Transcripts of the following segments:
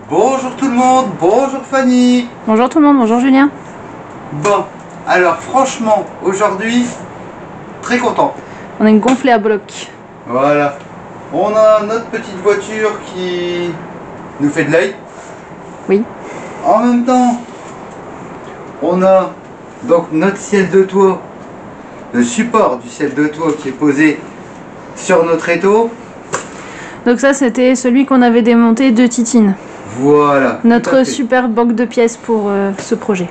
Bonjour tout le monde, bonjour Fanny. Bonjour tout le monde, bonjour Julien. Bon, alors franchement, aujourd'hui, très content. On est gonflé à bloc. Voilà. On a notre petite voiture qui nous fait de l'œil. Oui. En même temps, on a donc notre ciel de toit, le support du ciel de toit qui est posé sur notre étau. Donc ça c'était celui qu'on avait démonté de Titine. Voilà. Notre super banque de pièces pour ce projet.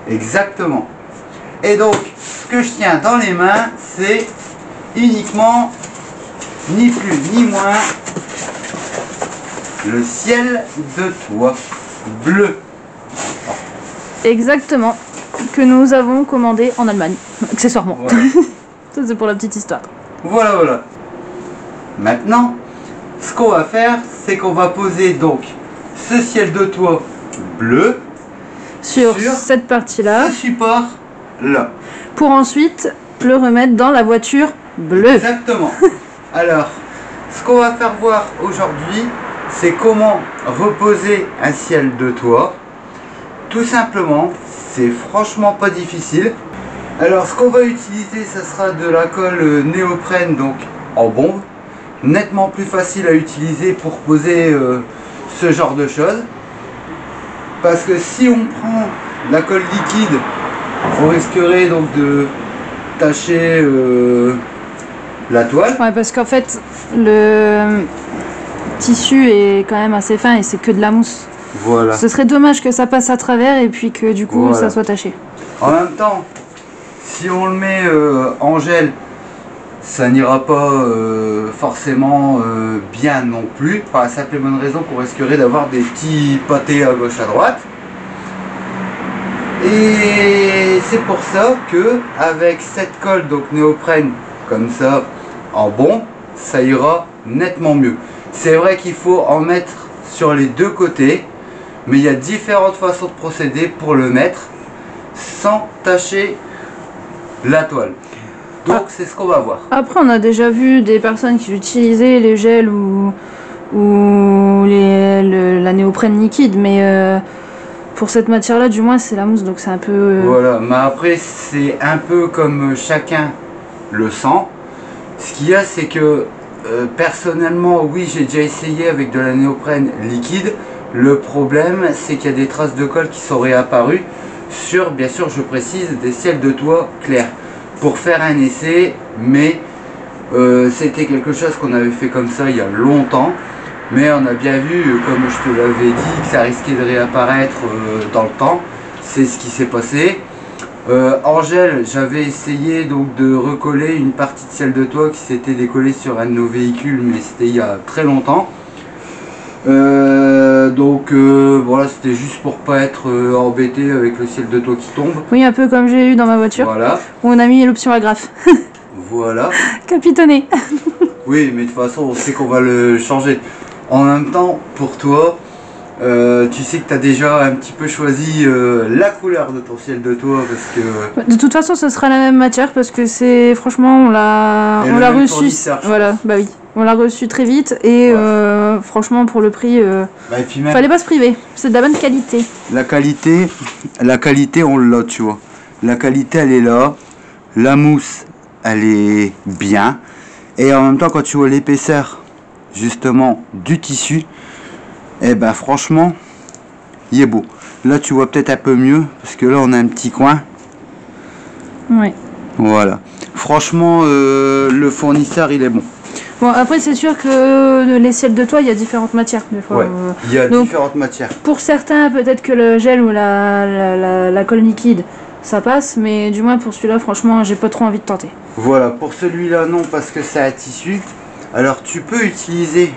Exactement. Et donc, ce que je tiens dans les mains, c'est uniquement, ni plus ni moins, le ciel de toit bleu. Exactement. Que nous avons commandé en Allemagne, accessoirement. Voilà. Ça c'est pour la petite histoire. Voilà, voilà. Maintenant, ce qu'on va faire, c'est qu'on va poser donc ce ciel de toit bleu Sur cette partie-là. ce support là. Pour ensuite le remettre dans la voiture bleue. Exactement. Alors, ce qu'on va faire voir aujourd'hui, c'est comment reposer un ciel de toit. Tout simplement, c'est franchement pas difficile. Alors, ce qu'on va utiliser, ça sera de la colle néoprène, donc en bombe. Nettement plus facile à utiliser pour poser ce genre de choses. Parce que si on prend la colle liquide, on risquerait donc de tacher la toile. Ouais, parce qu'en fait le tissu est quand même assez fin et c'est que de la mousse. Voilà. Ce serait dommage que ça passe à travers et puis que du coup Voilà. ça soit taché. En même temps, si on le met en gel, ça n'ira pas forcément bien non plus. Par la simple et bonne raison qu'on risquerait d'avoir des petits pâtés à gauche à droite. Et c'est pour ça que avec cette colle donc néoprène comme ça en bon, ça ira nettement mieux. C'est vrai qu'il faut en mettre sur les deux côtés, mais il y a différentes façons de procéder pour le mettre sans tacher la toile. Donc c'est ce qu'on va voir. Après on a déjà vu des personnes qui utilisaient les gels ou la néoprène liquide, mais pour cette matière là du moins c'est la mousse, donc c'est un peu... Voilà, mais après c'est un peu comme chacun le sent. Ce qu'il y a, c'est que personnellement, oui, j'ai déjà essayé avec de la néoprène liquide. Le problème, c'est qu'il y a des traces de colle qui sont réapparues sur, bien sûr, je précise, des ciels de toit clairs. Pour faire un essai, mais c'était quelque chose qu'on avait fait comme ça il y a longtemps. Mais on a bien vu, comme je te l'avais dit, que ça risquait de réapparaître dans le temps. C'est ce qui s'est passé. En gel, j'avais essayé donc de recoller une partie de ciel de toit qui s'était décollée sur un de nos véhicules, mais c'était il y a très longtemps. Voilà, c'était juste pour pas être embêté avec le ciel de toit qui tombe. Oui, un peu comme j'ai eu dans ma voiture, Voilà. où on a mis l'option agrafe. Voilà. Capitonné. Oui, mais de toute façon, on sait qu'on va le changer. En même temps, pour toi, tu sais que tu as déjà un petit peu choisi la couleur de ton ciel de toit parce que... De toute façon ce sera la même matière parce que c'est... Franchement on l'a reçu... fournisseur, Voilà, bah oui. On l'a reçu très vite et ouais. Franchement pour le prix, Bah, et puis même, fallait pas se priver. C'est de la bonne qualité. la qualité on l'a, tu vois. La qualité elle est là, la mousse elle est bien. Et en même temps quand tu vois l'épaisseur justement du tissu, et ben franchement il est beau. Là tu vois peut-être un peu mieux parce que là on a un petit coin. Ouais. Voilà. Franchement le fournisseur il est bon. Bon après c'est sûr que les ciels de toit il y a différentes matières des fois. Ouais. Il y a Donc, différentes matières. pour certains peut-être que le gel ou la colle liquide ça passe, mais du moins pour celui-là franchement j'ai pas trop envie de tenter. Voilà, pour celui-là non parce que c'est un tissu. Alors tu peux utiliser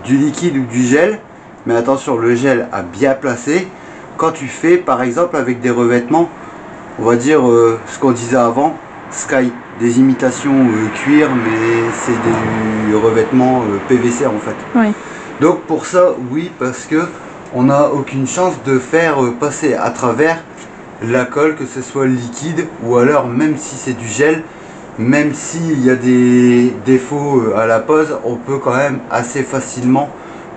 du liquide ou du gel, mais attention, le gel à bien placer quand tu fais par exemple avec des revêtements, on va dire ce qu'on disait avant, Sky, des imitations cuir, mais c'est des revêtements PVC en fait. Oui. Donc pour ça, oui, parce que on n'a aucune chance de faire passer à travers la colle, que ce soit liquide ou alors même si c'est du gel, même s'il y a des défauts à la pose, on peut quand même assez facilement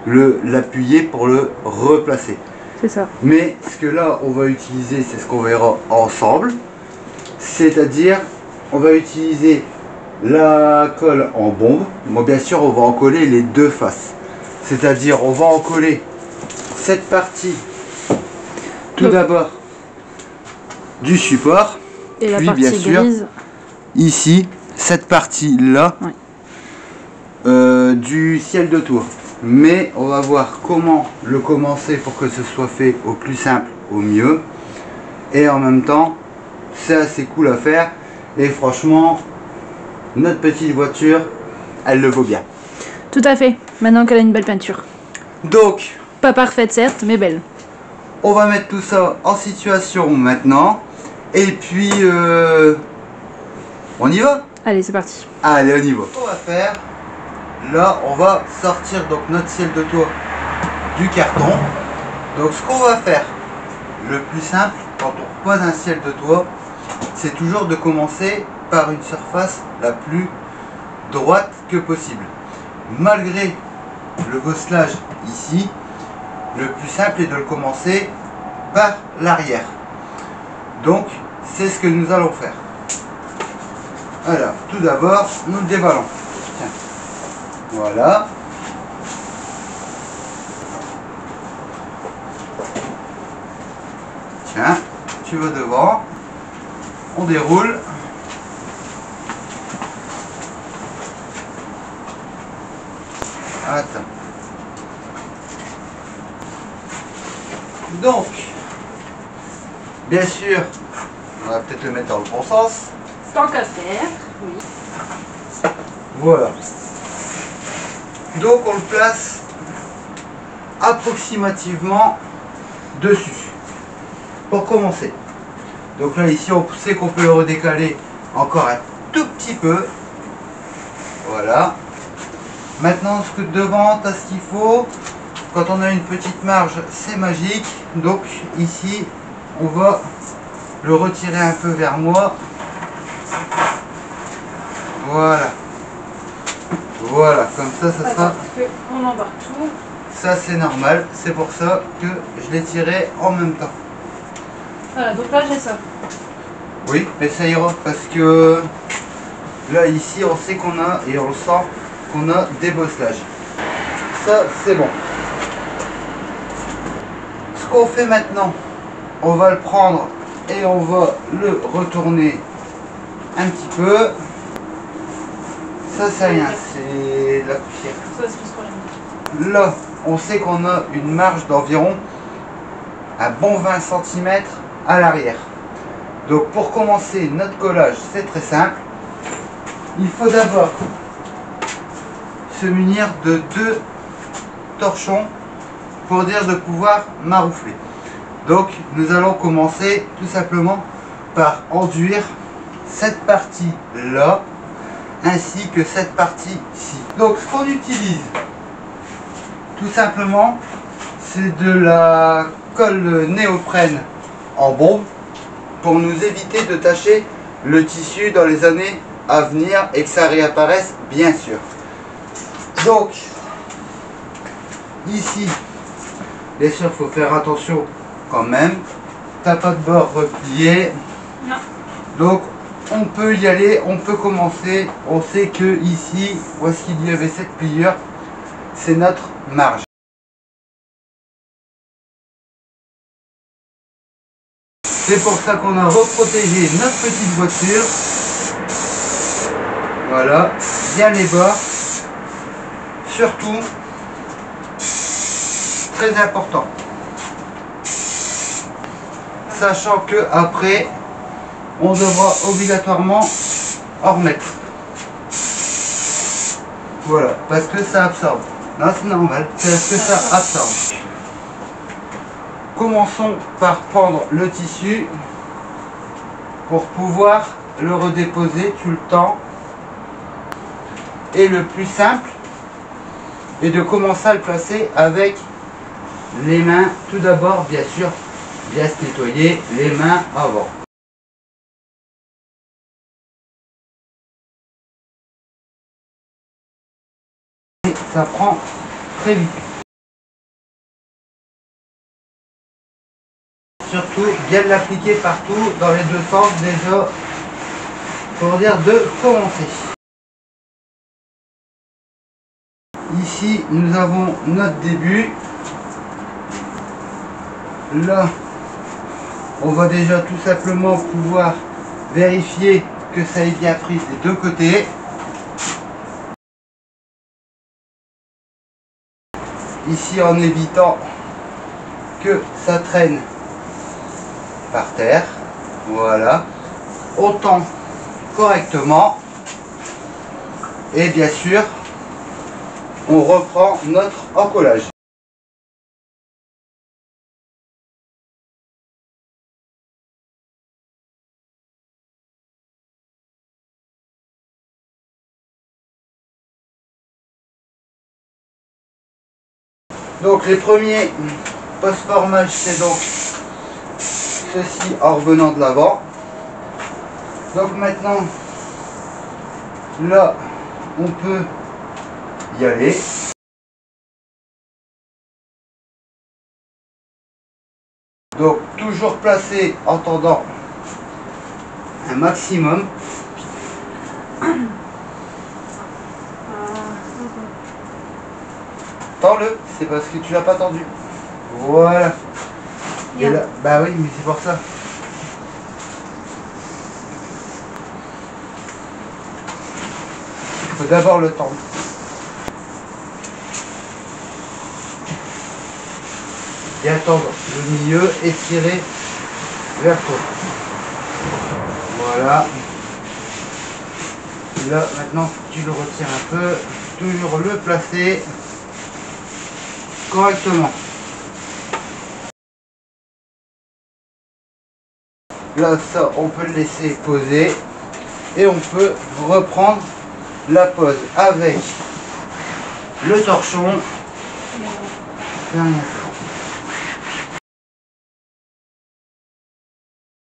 l'appuyer pour le replacer. C'est ça. Mais ce que là on va utiliser, c'est ce qu'on verra ensemble. C'est-à-dire, on va utiliser la colle en bombe. Bon, bien sûr, on va en coller les deux faces. C'est-à-dire, on va en coller cette partie, tout d'abord, du support. Et la puis, partie bien sûr, grise. ici, cette partie-là, Ouais. du ciel de tour. Mais on va voir comment le commencer pour que ce soit fait au plus simple, au mieux. Et en même temps, c'est assez cool à faire. Et franchement, notre petite voiture, elle le vaut bien. Tout à fait. Maintenant qu'elle a une belle peinture. Donc, Pas parfaite certes, mais belle. on va mettre tout ça en situation maintenant. Et puis, on y va? Allez, c'est parti. Allez, on y va. On va faire, là, on va sortir donc notre ciel de toit du carton. Donc, ce qu'on va faire, le plus simple, quand on pose un ciel de toit, c'est toujours de commencer par une surface la plus droite que possible. Malgré le bosselage ici, le plus simple est de le commencer par l'arrière. Donc, c'est ce que nous allons faire. Alors, tout d'abord, nous le déballons. Tiens. Voilà. Tiens, tu vas devant. On déroule. Attends. Donc, bien sûr, on va peut-être le mettre dans le bon sens. Tant qu'à faire, oui. Voilà. Donc on le place approximativement dessus. Pour commencer. Donc là ici on sait qu'on peut le redécaler encore un tout petit peu. Voilà. Maintenant ce que devant, tu as ce qu'il faut. Quand on a une petite marge, c'est magique. Donc ici, on va le retirer un peu vers moi. Voilà. Voilà, comme ça, ça sera... On embarque tout. Ça, c'est normal. C'est pour ça que je l'ai tiré en même temps. Voilà, donc là j'ai ça. Oui, mais ça ira parce que là, ici, on sait qu'on a, et on le sent, qu'on a des bosselages. Ça, c'est bon. Ce qu'on fait maintenant, on va le prendre et on va le retourner un petit peu. Ça, c'est rien, c'est de la poussière. Ça, c'est plus pour les... Là, on sait qu'on a une marge d'environ un bon 20 cm à l'arrière. Donc pour commencer notre collage, c'est très simple. Il faut d'abord se munir de 2 torchons pour dire de pouvoir maroufler. Donc nous allons commencer tout simplement par enduire cette partie là ainsi que cette partie-ci. Donc ce qu'on utilise tout simplement, c'est de la colle néoprène en bombe pour nous éviter de tacher le tissu dans les années à venir et que ça réapparaisse bien sûr. Donc ici, bien sûr, il faut faire attention quand même. T'as pas de bord replié. Non. Donc on peut y aller, on peut commencer. On sait que ici, où est-ce qu'il y avait cette pliure, c'est notre marge. C'est pour ça qu'on a reprotégé notre petite voiture. Voilà, bien les bords. Surtout, très important. Sachant que après, on devra obligatoirement en remettre. Voilà, parce que ça absorbe. Non, c'est normal, c'est parce que ça absorbe. Commençons par prendre le tissu pour pouvoir le redéposer tout le temps. Et le plus simple est de commencer à le placer avec les mains. Tout d'abord, bien sûr, bien se nettoyer les mains avant. Ça prend très vite. surtout bien l'appliquer partout, dans les deux sens déjà, pour dire de commencer. Ici, nous avons notre début. Là, on va déjà tout simplement pouvoir vérifier que ça est bien pris des deux côtés. Ici, en évitant que ça traîne par terre. Voilà. On tend correctement. Et bien sûr, on reprend notre encollage. Donc les premiers post-formages, c'est donc ceci en revenant de l'avant. Donc maintenant, là, on peut y aller. Donc toujours placé en tendant un maximum. Tends-le, c'est parce que tu l'as pas tendu. Voilà. Et là, bah oui, mais c'est pour ça. Il faut d'abord le tendre. Bien tendre le milieu et tirer vers toi. Voilà. Là, maintenant, tu le retires un peu. Toujours le placer correctement. Là, ça, on peut le laisser poser et on peut reprendre la pose avec le torchon.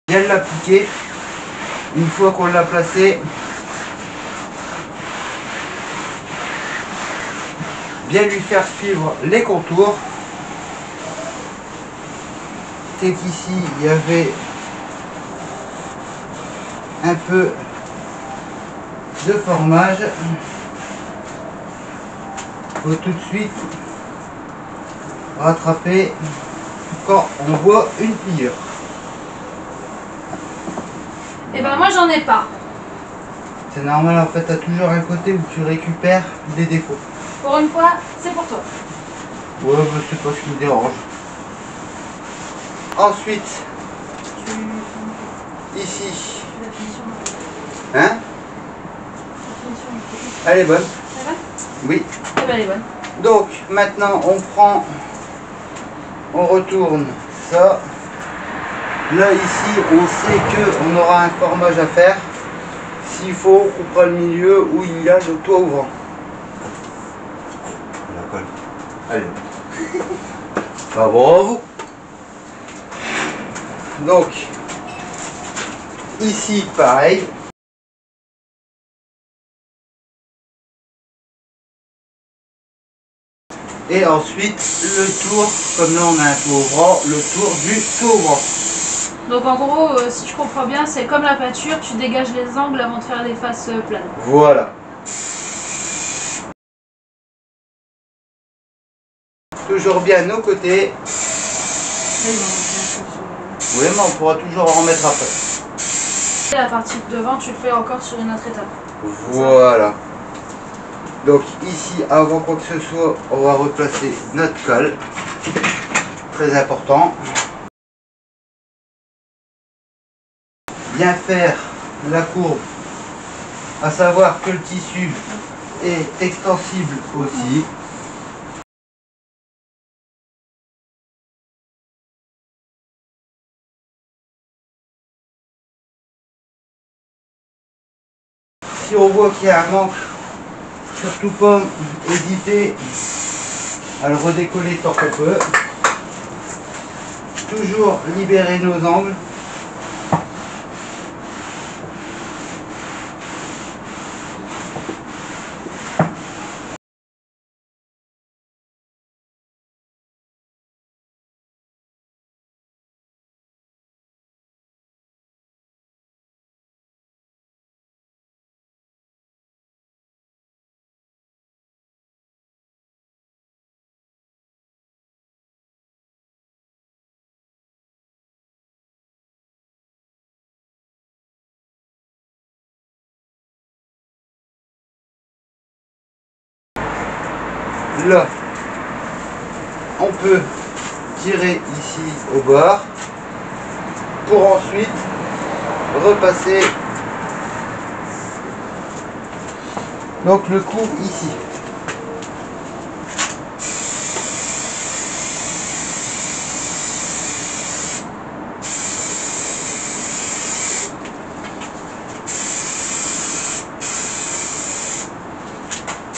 Bien l'appliquer. Une fois qu'on l'a placé, bien lui faire suivre les contours. C'est qu'ici il y avait un peu de formage. Il faut tout de suite rattraper quand on voit une pliure. Et ben moi j'en ai pas. C'est normal, en fait, tu as toujours un côté où tu récupères des défauts. Pour une fois, c'est pour toi. Ouais, bah, c'est pas ce qui me dérange. Ensuite, ici. Hein? Elle est bonne. Elle est bonne? Oui. Eh ben elle est bonne. Donc, maintenant, on prend, on retourne ça. Là, ici, on sait qu'on aura un formage à faire. S'il faut, on coupera le milieu où il y a le toit ouvrant. La colle. Allez. Ah, bravo. Donc, ici, pareil. Et ensuite, le tour, comme là on a un toit ouvrant, le tour du toit ouvrant. Donc en gros, si je comprends bien, c'est comme la pâture, tu dégages les angles avant de faire les faces planes. Voilà. Toujours bien nos côtés. Oui, mais on pourra toujours en remettre après. Et la partie de devant, tu le fais encore sur une autre étape. Voilà. Donc ici, avant quoi que ce soit, on va replacer notre colle. Très important. Bien faire la courbe, à savoir que le tissu est extensible aussi. Si on voit qu'il y a un manque, surtout pas hésiter à le redécoller tant qu'on peut. Toujours libérer nos angles. là, on peut tirer ici au bord pour ensuite repasser donc le coup ici.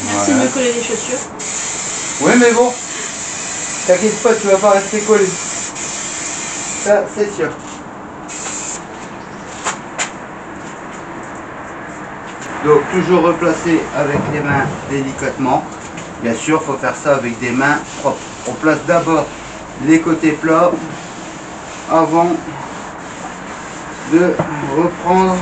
Merci de me coller les chaussures. Ouais, mais bon, t'inquiète pas, tu vas pas rester collé. Ça, c'est sûr. Donc toujours replacer avec les mains délicatement. Bien sûr, il faut faire ça avec des mains propres. On place d'abord les côtés plats avant de reprendre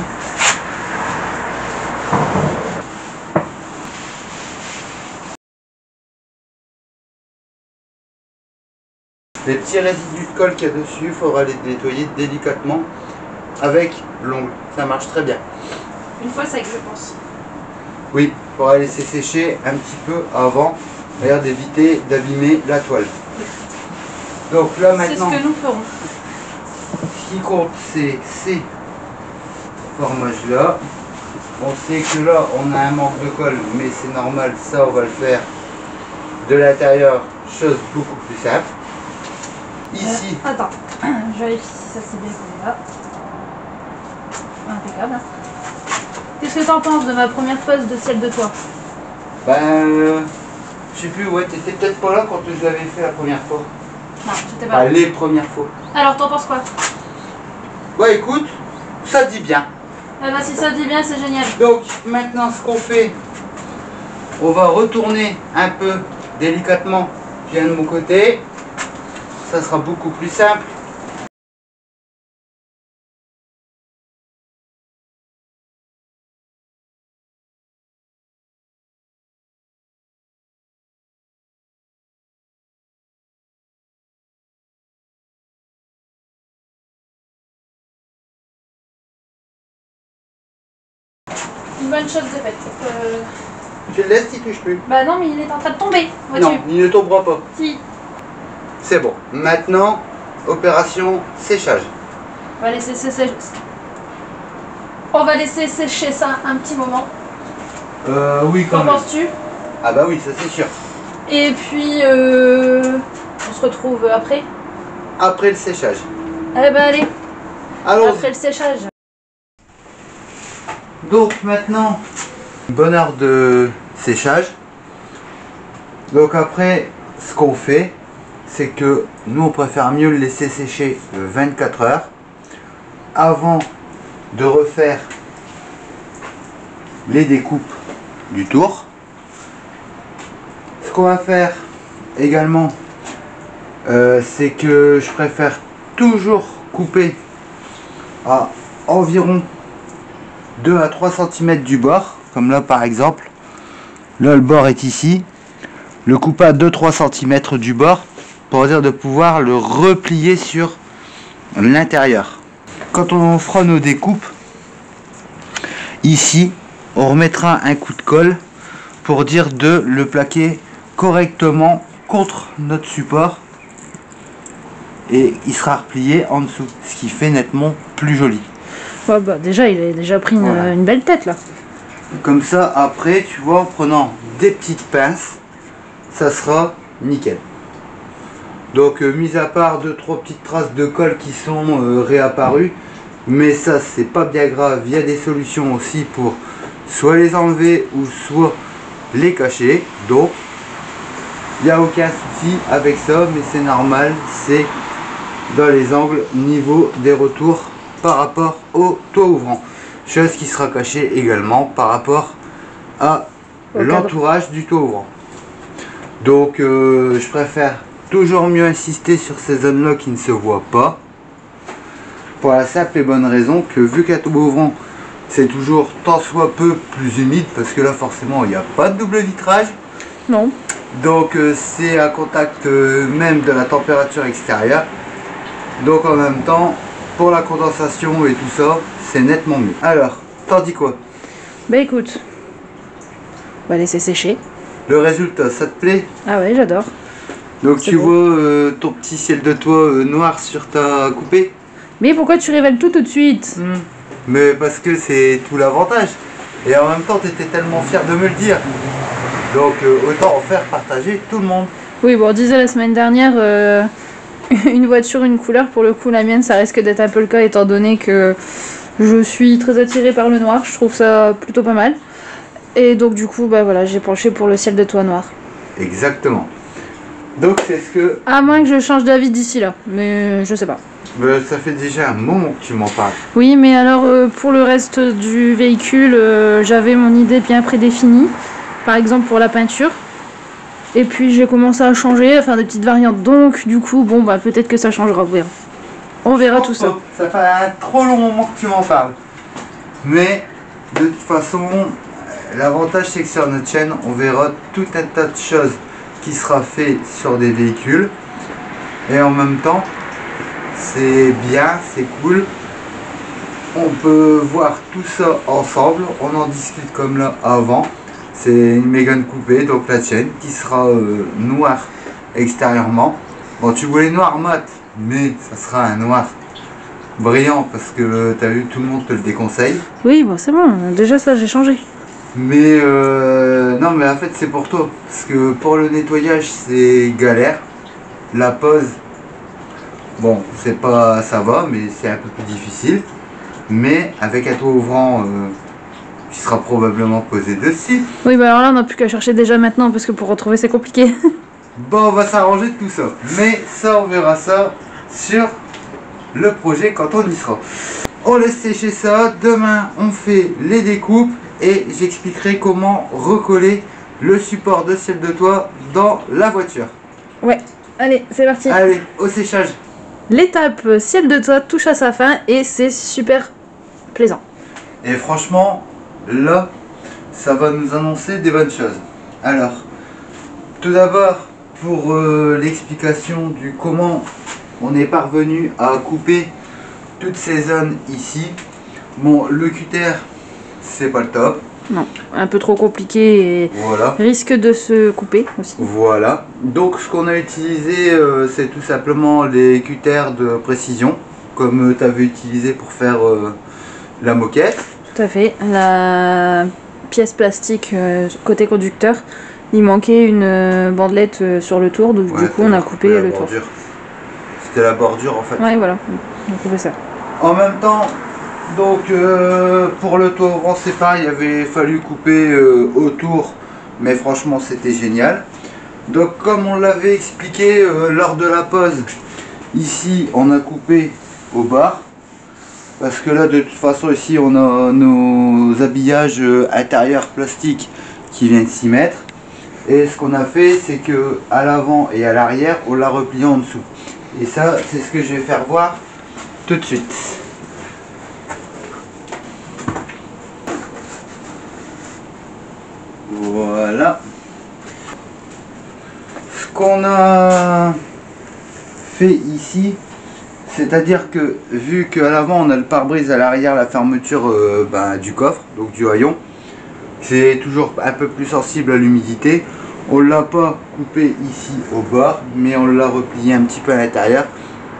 les petits résidus de colle qu'il y a dessus. Il faudra les nettoyer délicatement avec l'ongle. Ça marche très bien. Une fois sec, je pense. Oui, il faudra laisser sécher un petit peu avant, d'ailleurs d'éviter d'abîmer la toile. Donc là maintenant, c'est ce que nous ferons. ce qui compte c'est ces formages-là. On sait que là on a un manque de colle, mais c'est normal, ça on va le faire de l'intérieur, chose beaucoup plus simple. Ici, Attends, je vérifie si ça c'est bien collé là. Impeccable. Qu'est-ce que t'en penses de ma première pose de celle de toi? ben, je sais plus, ouais, t'étais peut-être pas là quand je l'avais fait la première fois. Non, j'étais pas là. Les premières fois. Alors t'en penses quoi? Ouais, écoute, ça dit bien. Ah bah si ça dit bien, c'est génial. Donc maintenant ce qu'on fait, on va retourner un peu délicatement. Je viens de mon côté, ça sera beaucoup plus simple. Une bonne chose de faite. Je le laisse, il touche plus. Bah non, mais il est en train de tomber. Non, il ne tombera pas. Si. C'est bon. Maintenant, opération séchage. On va laisser sécher. On va laisser sécher ça un petit moment. Oui, quand Qu'en même. penses-tu? Ah bah oui, ça c'est sûr. Et puis, on se retrouve après. Après le séchage. Eh ben allez, Allons-y. après le séchage. Donc maintenant, bonne heure de séchage. Donc après, ce qu'on fait, c'est que nous on préfère mieux le laisser sécher 24 heures avant de refaire les découpes du tour. Ce qu'on va faire également, c'est que je préfère toujours couper à environ 2 à 3 cm du bord, comme là par exemple. Là le bord est ici. Le couper à 2-3 cm du bord pour dire de pouvoir le replier sur l'intérieur. Quand on fera nos découpes, ici on remettra un coup de colle pour dire de le plaquer correctement contre notre support et il sera replié en dessous, ce qui fait nettement plus joli. Ouais, bah déjà, il a déjà pris Voilà. une belle tête là. Comme ça, après, tu vois, en prenant des petites pinces, ça sera nickel. Donc, mis à part 2-3 petites traces de colle qui sont réapparues, mais ça, c'est pas bien grave. Il y a des solutions aussi pour soit les enlever ou soit les cacher. Donc, il n'y a aucun souci avec ça, mais c'est normal, c'est dans les angles niveau des retours par rapport au toit ouvrant. Chose qui sera cachée également par rapport à l'entourage du toit ouvrant. Donc je préfère toujours mieux insister sur ces zones là qui ne se voient pas, pour la simple et bonne raison que vu qu'un toit ouvrant c'est toujours tant soit peu plus humide, parce que là forcément il n'y a pas de double vitrage. Non. Donc c'est à contact même de la température extérieure. Donc en même temps, pour la condensation et tout ça, c'est nettement mieux. Alors, t'en dis quoi? Bah écoute, on va laisser sécher. Le résultat, ça te plaît? Ah ouais, j'adore. Donc tu vois ton petit ciel de toit noir sur ta coupée? Mais pourquoi tu révèles tout de suite? Mais parce que c'est tout l'avantage. Et en même temps, tu étais tellement fier de me le dire. Donc autant en faire partager tout le monde. Oui, bon, on disait la semaine dernière, une voiture, une couleur. Pour le coup, la mienne, ça risque d'être un peu le cas étant donné que je suis très attirée par le noir. Je trouve ça plutôt pas mal. Et donc du coup, bah voilà, j'ai penché pour le ciel de toit noir. Exactement. Donc c'est ce que... À moins que je change d'avis d'ici là, mais je sais pas. ça fait déjà un moment que tu m'en parles. Oui, mais alors pour le reste du véhicule, j'avais mon idée bien prédéfinie. Par exemple pour la peinture. Et puis j'ai commencé à changer, à faire des petites variantes. Donc du coup, bon bah peut-être que ça changera, on verra. On verra tout ça. Ça fait un trop long moment que tu m'en parles. Mais de toute façon, l'avantage c'est que sur notre chaîne, on verra tout un tas de choses qui sera fait sur des véhicules. Et en même temps, c'est bien, c'est cool. On peut voir tout ça ensemble. On en discute comme là avant. C'est une Mégane coupée, donc la tienne, qui sera noire extérieurement. Bon, tu voulais noir mat, mais ça sera un noir brillant parce que tu as vu, tout le monde te le déconseille. Oui, bon c'est bon, déjà ça j'ai changé. Mais non, mais en fait c'est pour toi, parce que pour le nettoyage c'est galère. La pose, bon, c'est pas, ça va, mais c'est un peu plus difficile. Mais avec un toit ouvrant qui sera probablement posé dessus. Oui, bah alors là on n'a plus qu'à chercher déjà maintenant parce que pour retrouver c'est compliqué. Bon, on va s'arranger de tout ça. Mais ça, on verra ça sur le projet quand on y sera. On laisse sécher ça. Demain, on fait les découpes et j'expliquerai comment recoller le support de ciel de toit dans la voiture. Ouais, allez, c'est parti. Allez, au séchage. L'étape ciel de toit touche à sa fin et c'est super plaisant. Et franchement, là, ça va nous annoncer des bonnes choses. Alors, tout d'abord, pour l'explication du comment on est parvenu à couper toutes ces zones ici. Bon, le cutter, c'est pas le top. Non, un peu trop compliqué et Voilà. risque de se couper aussi. Voilà. Donc, ce qu'on a utilisé, c'est tout simplement les cutters de précision, comme tu avais utilisé pour faire la moquette. Tout à fait. La pièce plastique côté conducteur, il manquait une bandelette sur le tour, donc Ouais, du coup on a coupé le tour. C'était la bordure en fait. Ouais, voilà, on a coupé ça. En même temps, donc pour le toit ouvrant c'est pareil, il avait fallu couper autour, mais franchement c'était génial. Donc comme on l'avait expliqué lors de la pause, ici on a coupé au bas. Parce que là de toute façon ici on a nos habillages intérieurs plastiques qui viennent s'y mettre. Et ce qu'on a fait c'est que à l'avant et à l'arrière on l'a replié en dessous. Et ça c'est ce que je vais faire voir tout de suite. Voilà. Ce qu'on a fait ici, c'est-à-dire que vu qu'à l'avant on a le pare-brise, à l'arrière la fermeture du coffre, donc du haillon, c'est toujours un peu plus sensible à l'humidité. On l'a pas coupé ici au bas, mais on l'a replié un petit peu à l'intérieur.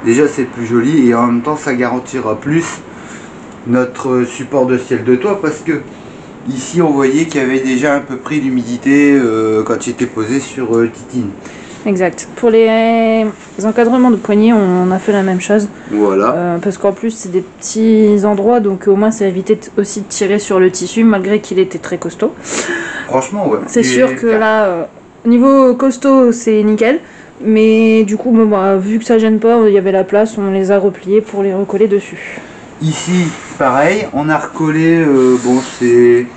Déjà c'est plus joli et en même temps ça garantira plus notre support de ciel de toit, parce que ici on voyait qu'il y avait déjà un peu pris l'humidité quand j'étais posé sur Titine. Exact. Pour les encadrements de poignées, on a fait la même chose. Voilà. Parce qu'en plus, c'est des petits endroits, donc au moins, ça évitait aussi de tirer sur le tissu, malgré qu'il était très costaud. Franchement, ouais. C'est sûr que là, niveau costaud, c'est nickel. Mais du coup, bon, bah, vu que ça gêne pas, il y avait la place, on les a repliés pour les recoller dessus. Ici, pareil, on a recollé, bon, c'est...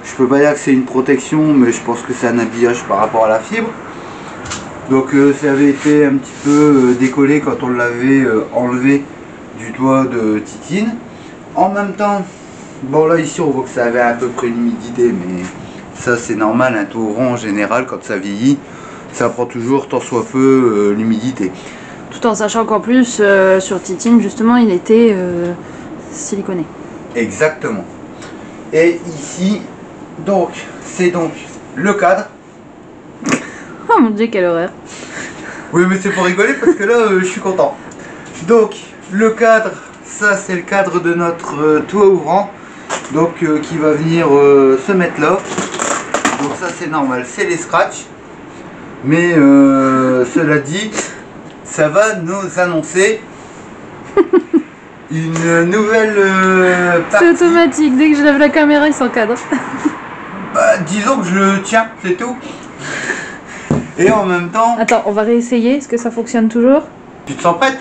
Je peux pas dire que c'est une protection, mais je pense que c'est un habillage par rapport à la fibre. Donc ça avait été un petit peu décollé quand on l'avait enlevé du toit de Titine. En même temps, bon là ici on voit que ça avait un peu pris l'humidité, mais ça c'est normal, un toit ouvrant en général quand ça vieillit, ça prend toujours tant soit peu l'humidité. Tout en sachant qu'en plus, sur Titine, justement, il était siliconé. Exactement. Et ici, donc, c'est donc le cadre. Oh mon dieu, quelle horreur. Oui, mais c'est pour rigoler parce que là, je suis content. Donc, le cadre, ça c'est le cadre de notre toit ouvrant. Donc, qui va venir se mettre là. Donc ça c'est normal, c'est les scratchs. Mais cela dit, ça va nous annoncer une nouvelle partie. C'est automatique, dès que je lève la caméra, il s'encadre. Bah, disons que je le tiens, c'est tout. Et en même temps... Attends, on va réessayer, est-ce que ça fonctionne toujours? Tu te sens prête?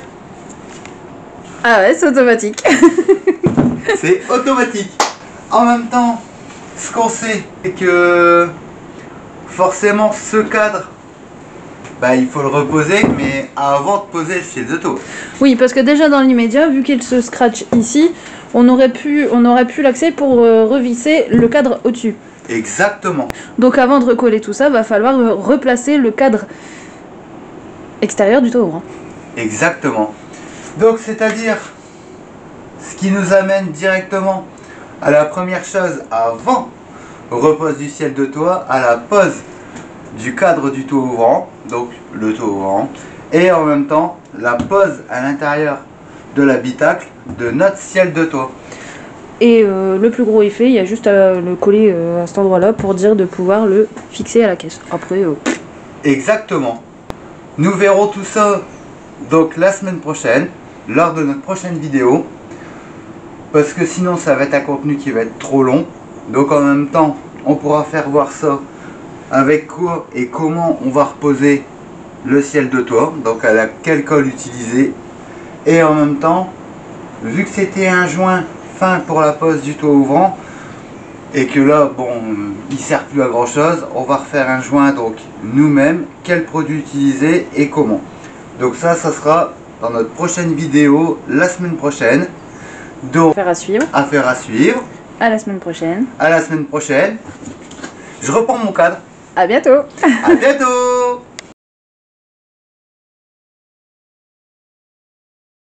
Ah ouais, c'est automatique. C'est automatique. En même temps, ce qu'on sait, c'est que forcément ce cadre, bah, il faut le reposer, mais avant de poser le ciel de toit. Oui, parce que déjà dans l'immédiat, vu qu'il se scratch ici, on aurait pu l'accès pour revisser le cadre au-dessus. Exactement. Donc avant de recoller tout ça, va falloir replacer le cadre extérieur du toit ouvrant. Exactement. Donc c'est-à-dire, ce qui nous amène directement à la première chose avant repose du ciel de toit, à la pose du cadre du toit ouvrant, donc le toit ouvrant, et en même temps la pose à l'intérieur de l'habitacle de notre ciel de toit. Et le plus gros effet, il y a juste à le coller à cet endroit-là pour dire de pouvoir le fixer à la caisse. Après... Exactement. Nous verrons tout ça donc la semaine prochaine, lors de notre prochaine vidéo. Parce que sinon ça va être un contenu qui va être trop long. Donc en même temps, on pourra faire voir ça avec quoi et comment on va reposer le ciel de toit. Donc à quel colle utiliser. Et en même temps, vu que c'était un joint fin pour la pose du toit ouvrant, et que là, bon, il sert plus à grand chose, on va refaire un joint donc nous-mêmes, quel produit utiliser et comment. Donc ça sera dans notre prochaine vidéo la semaine prochaine. Donc, affaire à suivre. Affaire à suivre. À la semaine prochaine. À la semaine prochaine. Je reprends mon cadre. À bientôt. À bientôt.